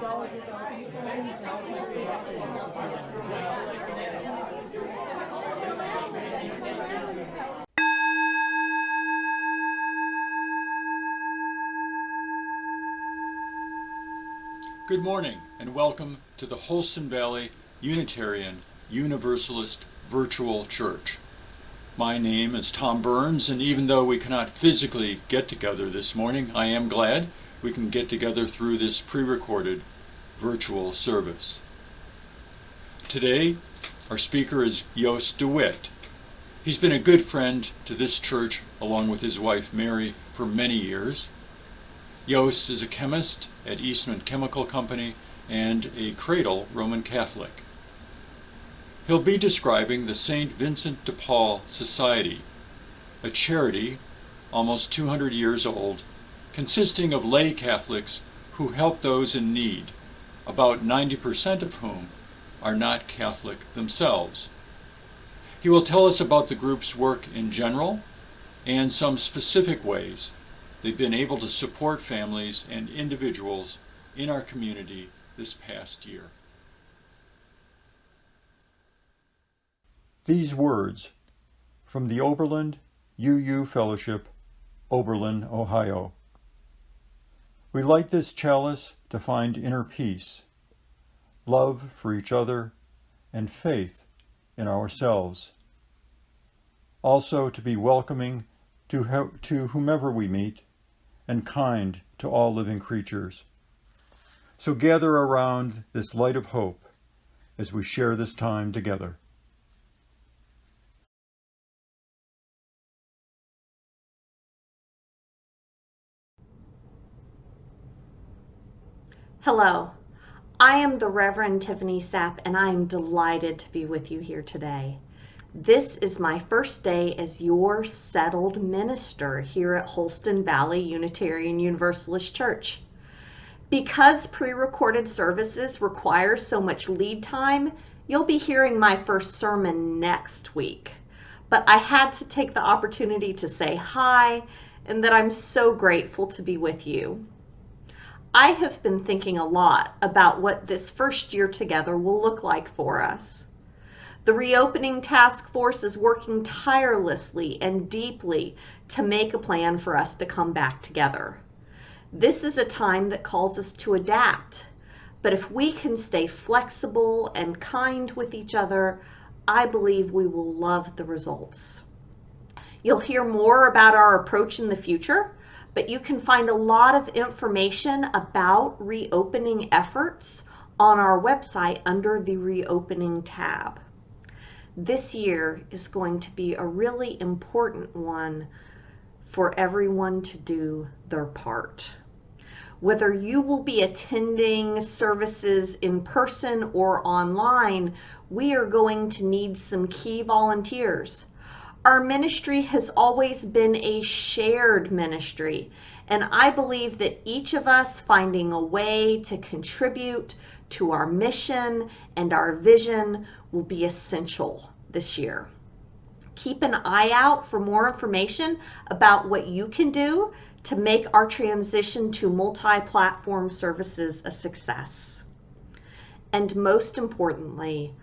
Good morning and welcome to the Holston Valley Unitarian Universalist Virtual Church. My name is Tom Burns, and even though we cannot physically get together this morning, I am glad we can get together through this pre-recorded virtual service. Today, our speaker is Jos de Wit. He's been a good friend to this church along with his wife Mary for many years. Jos is a chemist at Eastman Chemical Company and a cradle Roman Catholic. He'll be describing the St. Vincent de Paul Society, a charity almost 200 years old, consisting of lay Catholics who help those in need, about 90% of whom are not Catholic themselves. He will tell us about the group's work in general and some specific ways they've been able to support families and individuals in our community this past year. These words from the Oberlin UU Fellowship, Oberlin, Ohio. We light this chalice to find inner peace, love for each other, and faith in ourselves. Also to be welcoming to whomever we meet, and kind to all living creatures. So gather around this light of hope as we share this time together. Hello, I am the Reverend Tiffany Sapp, and I am delighted to be with you here today. This is my first day as your settled minister here at Holston Valley Unitarian Universalist Church. Because pre-recorded services require so much lead time, you'll be hearing my first sermon next week. But I had to take the opportunity to say hi and that I'm so grateful to be with you. I have been thinking a lot about what this first year together will look like for us. The reopening task force is working tirelessly and deeply to make a plan for us to come back together. This is a time that calls us to adapt, but if we can stay flexible and kind with each other, I believe we will love the results. You'll hear more about our approach in the future, but you can find a lot of information about reopening efforts on our website under the Reopening tab. This year is going to be a really important one for everyone to do their part. Whether you will be attending services in person or online, we are going to need some key volunteers. Our ministry has always been a shared ministry, and I believe that each of us finding a way to contribute to our mission and our vision will be essential this year. Keep an eye out for more information about what you can do to make our transition to multi-platform services a success. And most importantly,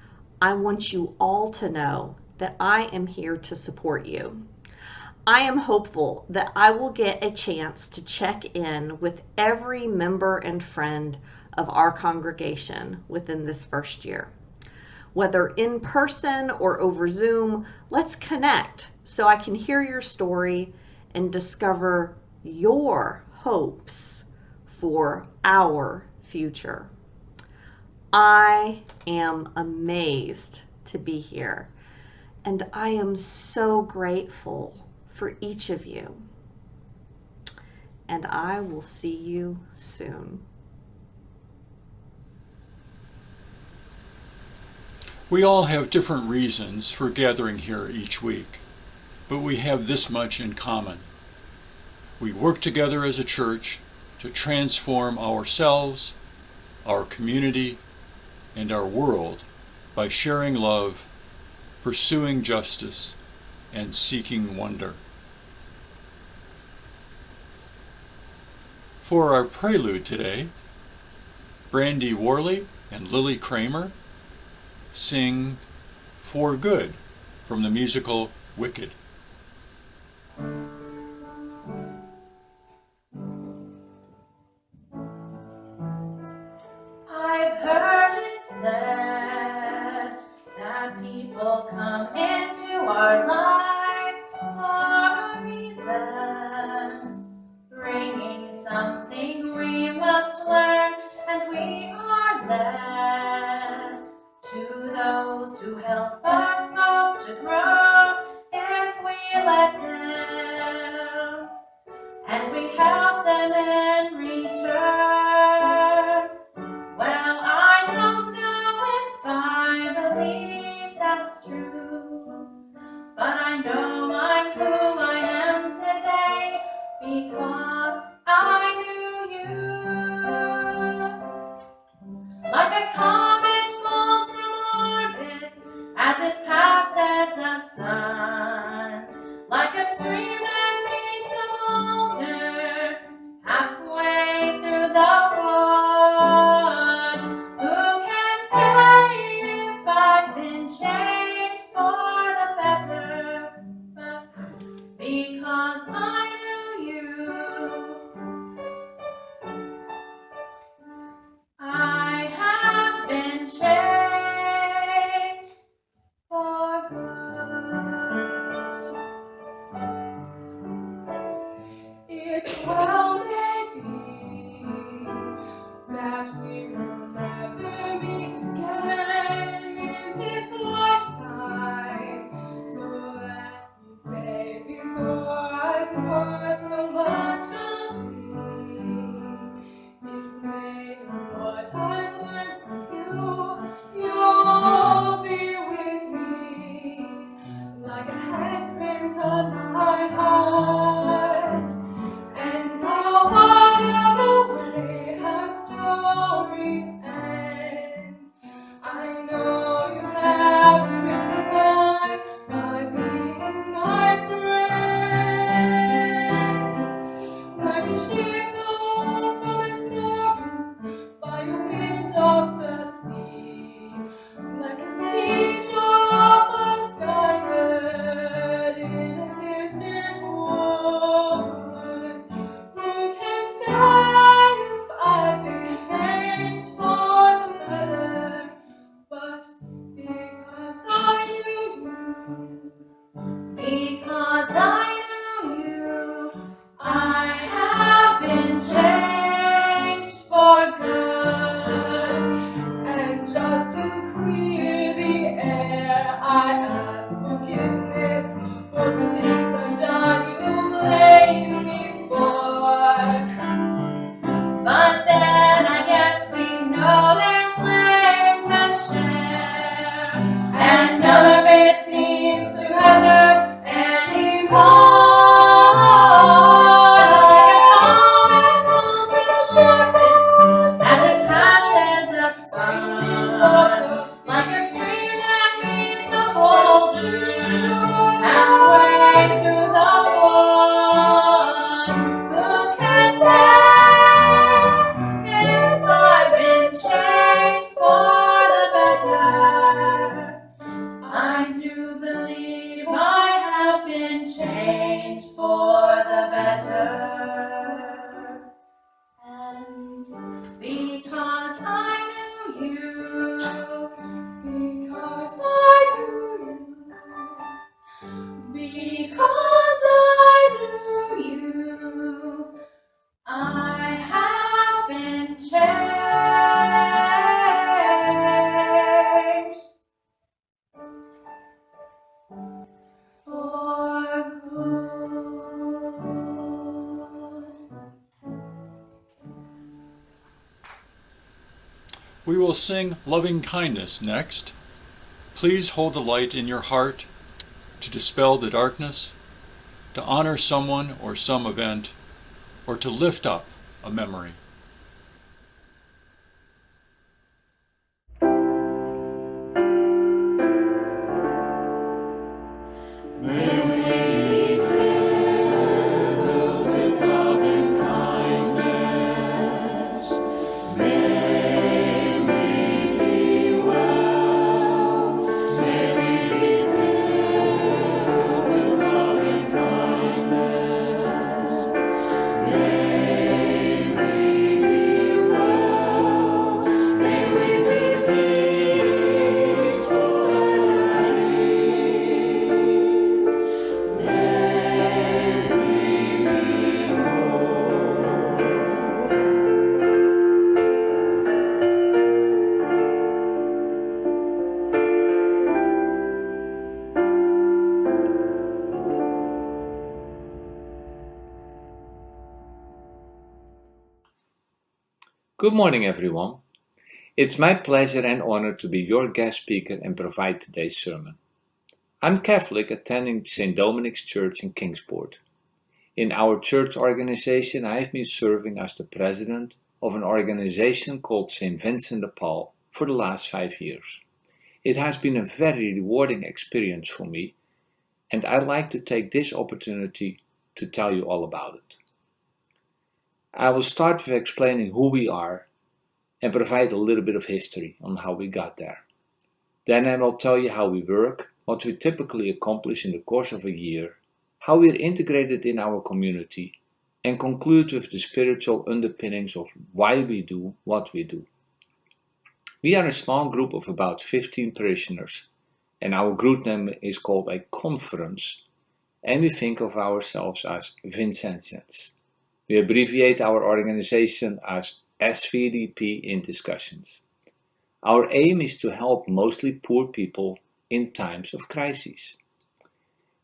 I want you all to know that I am here to support you. I am hopeful that I will get a chance to check in with every member and friend of our congregation within this first year. Whether in person or over Zoom, let's connect so I can hear your story and discover your hopes for our future. I am amazed to be here, and I am so grateful for each of you. And I will see you soon. We all have different reasons for gathering here each week, but we have this much in common. We work together as a church to transform ourselves, our community, and our world by sharing love, pursuing justice, and seeking wonder. For our prelude today, Brandie Worley and Lilly Kramer sing For Good from the musical Wicked. I've heard it said that people come into our lives for a reason, bringing something we must learn, and we are led to those who help us most to grow if we let them, and we help them in return. Well, I don't know if I believe that's true, but I know I'm who I am today because I knew you. Like a comet pulled from orbit as it passes the sun, like a stream that meets a boulder halfway through the wood. Who can say if I've been changed for the better? Because I knew you. I have been changed for good. It well may be that we will never meet again in this lifetime. So let me say before I part so much of me is made of what I've learned from you. You'll be with me like a handprint on my heart. And now whatever way our stories end, I know you have written mine by being my friend. Like a ship blown from its mooring by a wind of the sea, like a sea drop of skybird in a distant wood. Who can say if I've been changed for the better? But because I knew you, because I knew you, I have been changed for good. And just to clear the air, I ask forgiveness for the things I've done you blame me for. But then I guess we know there's blame to share, and none of it seems to matter anymore. Like a comet pulled through the serpent as it passes the sun, like a stream that meets a boulder halfway through the wood. Who can say if I've been changed for the better? I do believe I have been changed for the better. And because I knew you, because I knew you, because I knew you, I have been changed for good. We will sing Loving Kindness next. Please hold the light in your heart to dispel the darkness, to honor someone or some event, or to lift up a memory. May Good morning, everyone. It's my pleasure and honor to be your guest speaker and provide today's sermon. I'm Catholic, attending St. Dominic's Church in Kingsport. In our church organization, I've been serving as the president of an organization called St. Vincent de Paul for the last 5 years. It has been a very rewarding experience for me, and I'd like to take this opportunity to tell you all about it. I will start with explaining who we are and provide a little bit of history on how we got there. Then I will tell you how we work, what we typically accomplish in the course of a year, how we are integrated in our community, and conclude with the spiritual underpinnings of why we do what we do. We are a small group of about 15 parishioners, and our group name is called a conference, and we think of ourselves as Vincentians. We abbreviate our organization as SVDP in discussions. Our aim is to help mostly poor people in times of crises.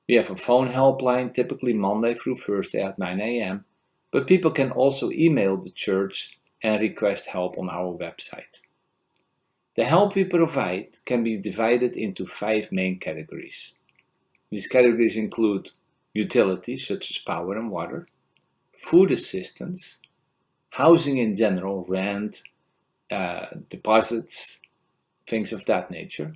We have a phone helpline, typically Monday through Thursday at 9 a.m., but people can also email the church and request help on our website. The help we provide can be divided into 5 main categories. These categories include utilities such as power and water, food assistance, housing in general, rent, deposits, things of that nature.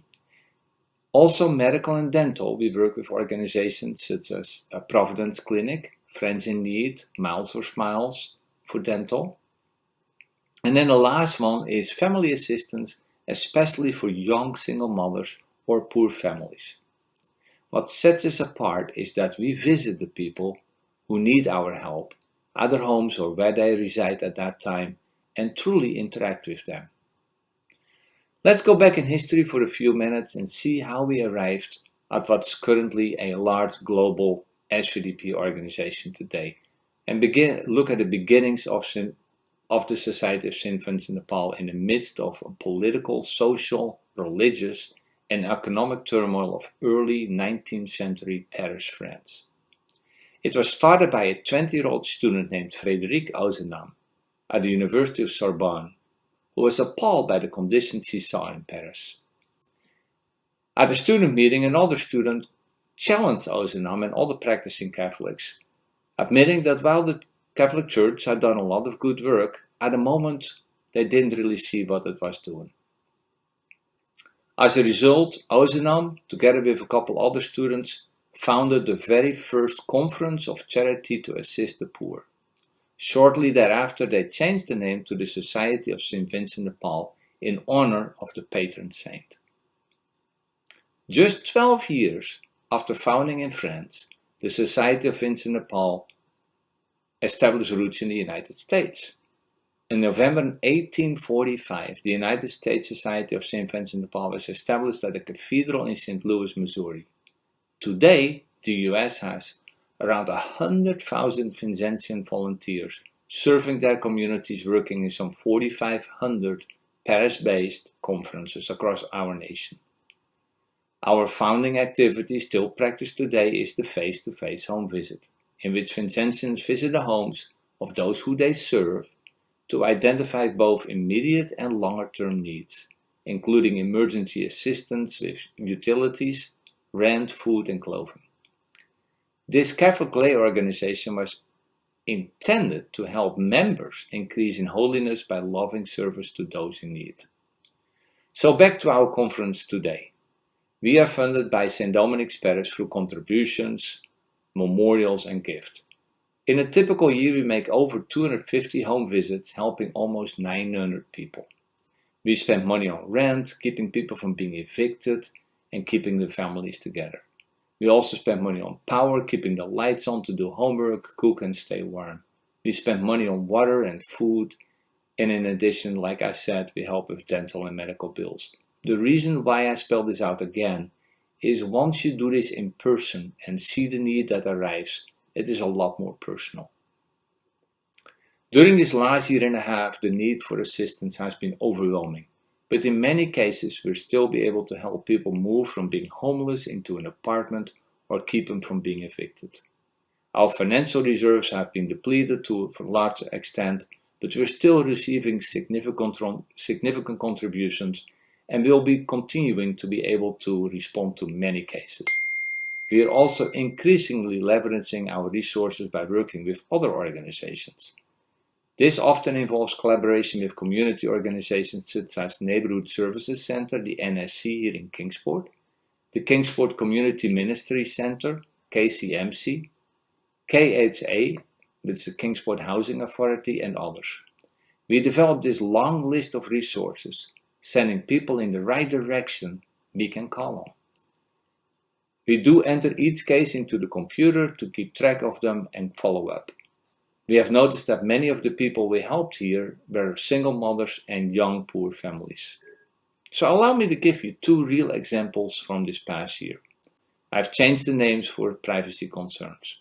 Also medical and dental. We work with organizations such as Providence Clinic, Friends in Need, Miles for Smiles for dental. And then the last one is family assistance, especially for young single mothers or poor families. What sets us apart is that we visit the people who need our help at their homes or where they reside at that time and truly interact with them. Let's go back in history for a few minutes and see how we arrived at what's currently a large global SVDP organization today, and look at the beginnings of the Society of St. Vincent de Paul in the midst of a political, social, religious, and economic turmoil of early 19th century Paris, France. It was started by a 20-year-old student named Frédéric Ozanam at the University of Sorbonne, who was appalled by the conditions he saw in Paris. At a student meeting, another student challenged Ozanam and other practicing Catholics, admitting that while the Catholic Church had done a lot of good work, at the moment they didn't really see what it was doing. As a result, Ozanam, together with a couple other students, founded the very first conference of charity to assist the poor. Shortly thereafter, they changed the name to the Society of St. Vincent de Paul in honor of the patron saint. Just 12 years after founding in France, the Society of Vincent de Paul established roots in the United States. In November 1845, the United States Society of St. Vincent de Paul was established at a cathedral in St. Louis, Missouri. Today, the US has around 100,000 Vincentian volunteers serving their communities, working in some 4,500 Paris-based conferences across our nation. Our founding activity, still practiced today, is the face-to-face home visit, in which Vincentians visit the homes of those who they serve to identify both immediate and longer-term needs, including emergency assistance with utilities, rent, food, and clothing. This Catholic lay organization was intended to help members increase in holiness by loving service to those in need. So back to our conference today. We are funded by St. Dominic's Parish through contributions, memorials, and gifts. In a typical year, we make over 250 home visits, helping almost 900 people. We spend money on rent, keeping people from being evicted, and keeping the families together. We also spend money on power, keeping the lights on to do homework, cook, and stay warm. We spend money on water and food, and in addition, like I said, we help with dental and medical bills. The reason why I spell this out again is once you do this in person and see the need that arrives, it is a lot more personal. During this last year and a half, the need for assistance has been overwhelming. But in many cases, we'll still be able to help people move from being homeless into an apartment or keep them from being evicted. Our financial reserves have been depleted to a large extent, but we're still receiving significant contributions and will be continuing to be able to respond to many cases. We are also increasingly leveraging our resources by working with other organizations. This often involves collaboration with community organizations such as Neighborhood Services Center, the NSC here in Kingsport, the Kingsport Community Ministry Center, KCMC, KHA, which is the Kingsport Housing Authority, and others. We developed this long list of resources, sending people in the right direction we can call on. We do enter each case into the computer to keep track of them and follow up. We have noticed that many of the people we helped here were single mothers and young poor families. So allow me to give you 2 real examples from this past year. I've changed the names for privacy concerns.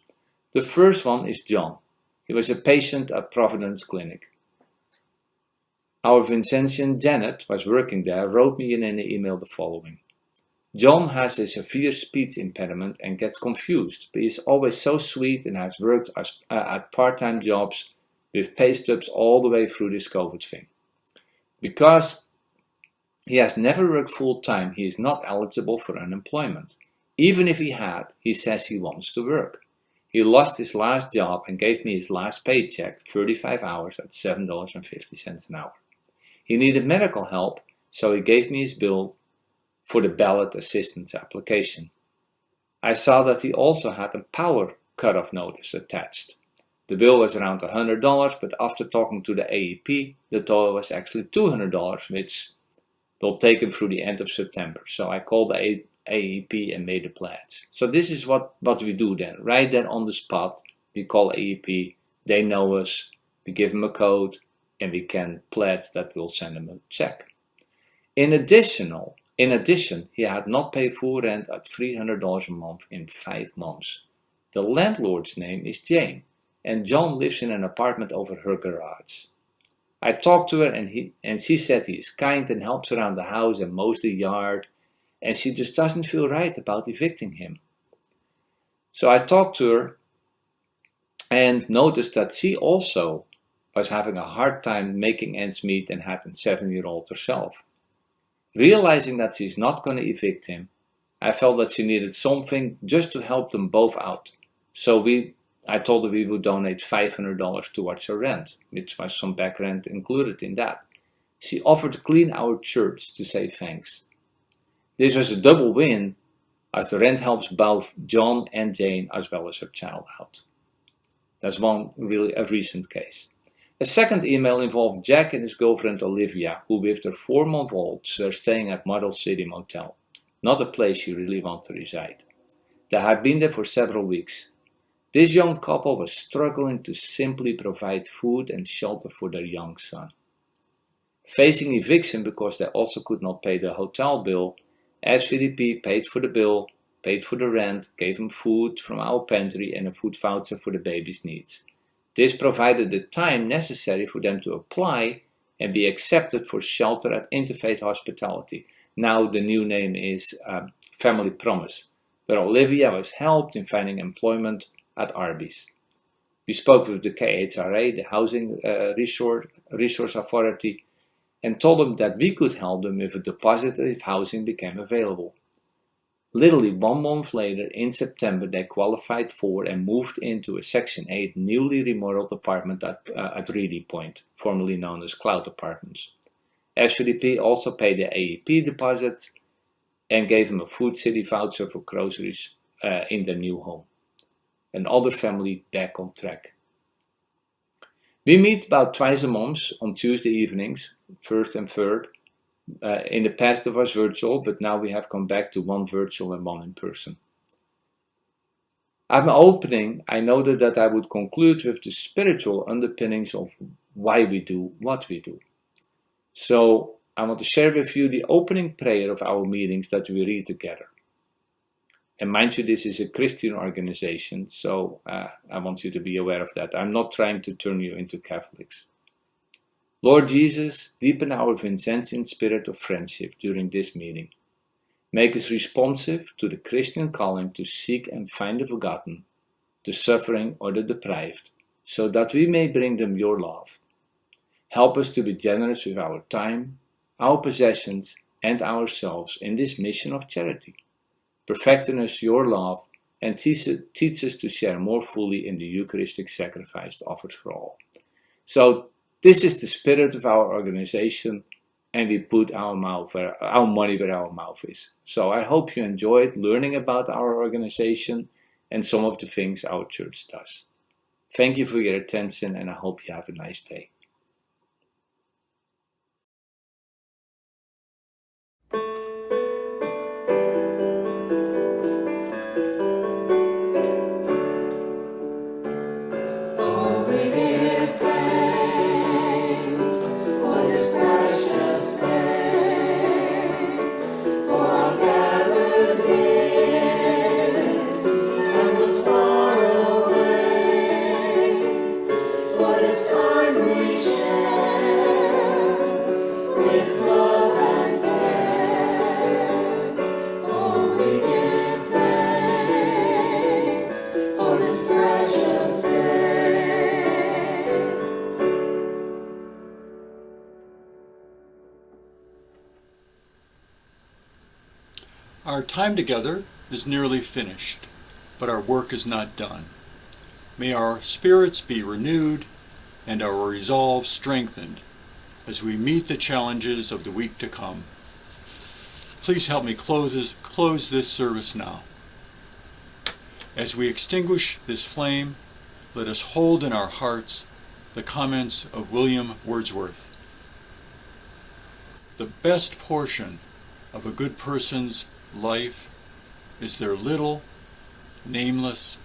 The first one is John. He was a patient at Providence Clinic. Our Vincentian Janet was working there, wrote me in an email the following. John has a severe speech impairment and gets confused, but he's always so sweet and has worked at part-time jobs with pay stubs all the way through this COVID thing. Because he has never worked full-time, he is not eligible for unemployment. Even if he had, he says he wants to work. He lost his last job and gave me his last paycheck, 35 hours at $7.50 an hour. He needed medical help, so he gave me his bill for the ballot assistance application. I saw that he also had a power cutoff notice attached. The bill was around $100, but after talking to the AEP, the total was actually $200, which will take him through the end of September. So I called the AEP and made a pledge. So this is what we do then. Right there on the spot, we call AEP, they know us, we give them a code, and we can pledge that we'll send him a check. In addition, he had not paid full rent at $300 a month in 5 months. The landlord's name is Jane, and John lives in an apartment over her garage. I talked to her and she said he is kind and helps around the house and mows the yard, and she just doesn't feel right about evicting him. So I talked to her and noticed that she also was having a hard time making ends meet and had a 7-year-old herself. Realizing that she's not going to evict him, I felt that she needed something just to help them both out. So I told her we would donate $500 towards her rent, which was some back rent included in that. She offered to clean our church to say thanks. This was a double win, as the rent helps both John and Jane as well as her child out. That's one really a recent case. A second email involved Jack and his girlfriend Olivia, who with their 4-month-old are staying at Model City Motel, not a place you really want to reside. They had been there for several weeks. This young couple was struggling to simply provide food and shelter for their young son. Facing eviction because they also could not pay the hotel bill, SVDP paid for the bill, paid for the rent, gave them food from our pantry and a food voucher for the baby's needs. This provided the time necessary for them to apply and be accepted for shelter at Interfaith Hospitality. Now the new name is Family Promise, where Olivia was helped in finding employment at Arby's. We spoke with the KHRA, the Housing Resource Authority, and told them that we could help them with a deposit if housing became available. Literally 1 month later, in September, they qualified for and moved into a Section 8 newly remodeled apartment at Reedy Point, formerly known as Cloud Apartments. SVDP also paid the AEP deposit and gave them a Food City voucher for groceries in their new home. Another family back on track. We meet about twice a month on Tuesday evenings, 1st and 3rd. In the past it was virtual, but now we have come back to 1 virtual and 1 in person. At my opening, I noted that I would conclude with the spiritual underpinnings of why we do what we do. So I want to share with you the opening prayer of our meetings that we read together. And mind you, this is a Christian organization, so I want you to be aware of that. I'm not trying to turn you into Catholics. Lord Jesus, deepen our Vincentian spirit of friendship during this meeting. Make us responsive to the Christian calling to seek and find the forgotten, the suffering or the deprived, so that we may bring them your love. Help us to be generous with our time, our possessions, and ourselves in this mission of charity. Perfect in us your love and teach us to share more fully in the Eucharistic sacrifice offered for all. So this is the spirit of our organization, and we put our money where our mouth is. So I hope you enjoyed learning about our organization and some of the things our church does. Thank you for your attention, and I hope you have a nice day. Our time together is nearly finished, but our work is not done. May our spirits be renewed and our resolve strengthened as we meet the challenges of the week to come. Please help me close this service now. As we extinguish this flame, let us hold in our hearts the comments of William Wordsworth. The best portion of a good person's life is their little, nameless,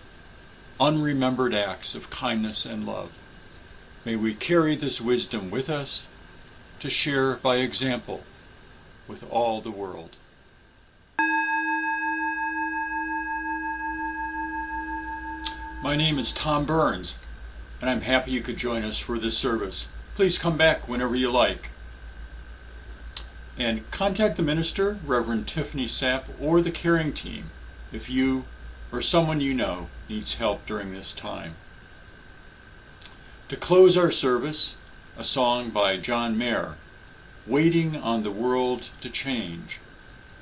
unremembered acts of kindness and love. May we carry this wisdom with us to share by example with all the world. My name is Tom Burns, and I'm happy you could join us for this service. Please come back whenever you like. And contact the minister, Reverend Tiffany Sapp, or the caring team if you or someone you know needs help during this time. To close our service, a song by John Mayer, Waiting on the World to Change,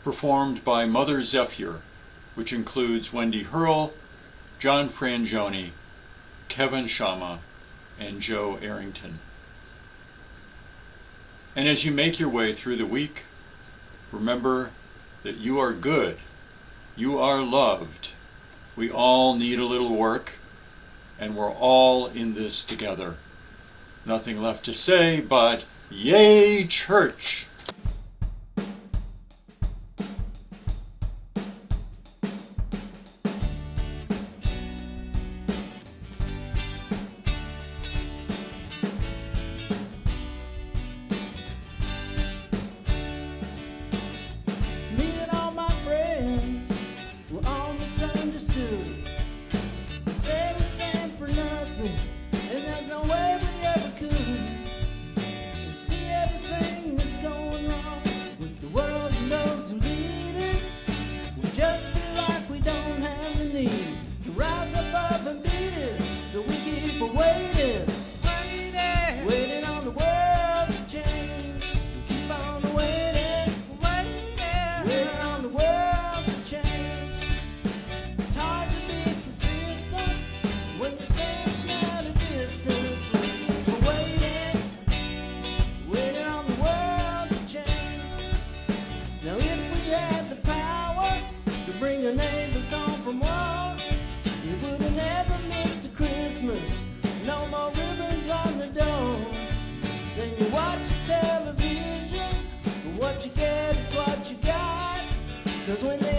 performed by Mother Zephyr, which includes Wendy Hurl, John Frangioni, Kevin Shama, and Joe Arrington. And as you make your way through the week, remember that you are good, you are loved, we all need a little work, and we're all in this together. Nothing left to say but, yay, church! What you get is what you got, 'cause when they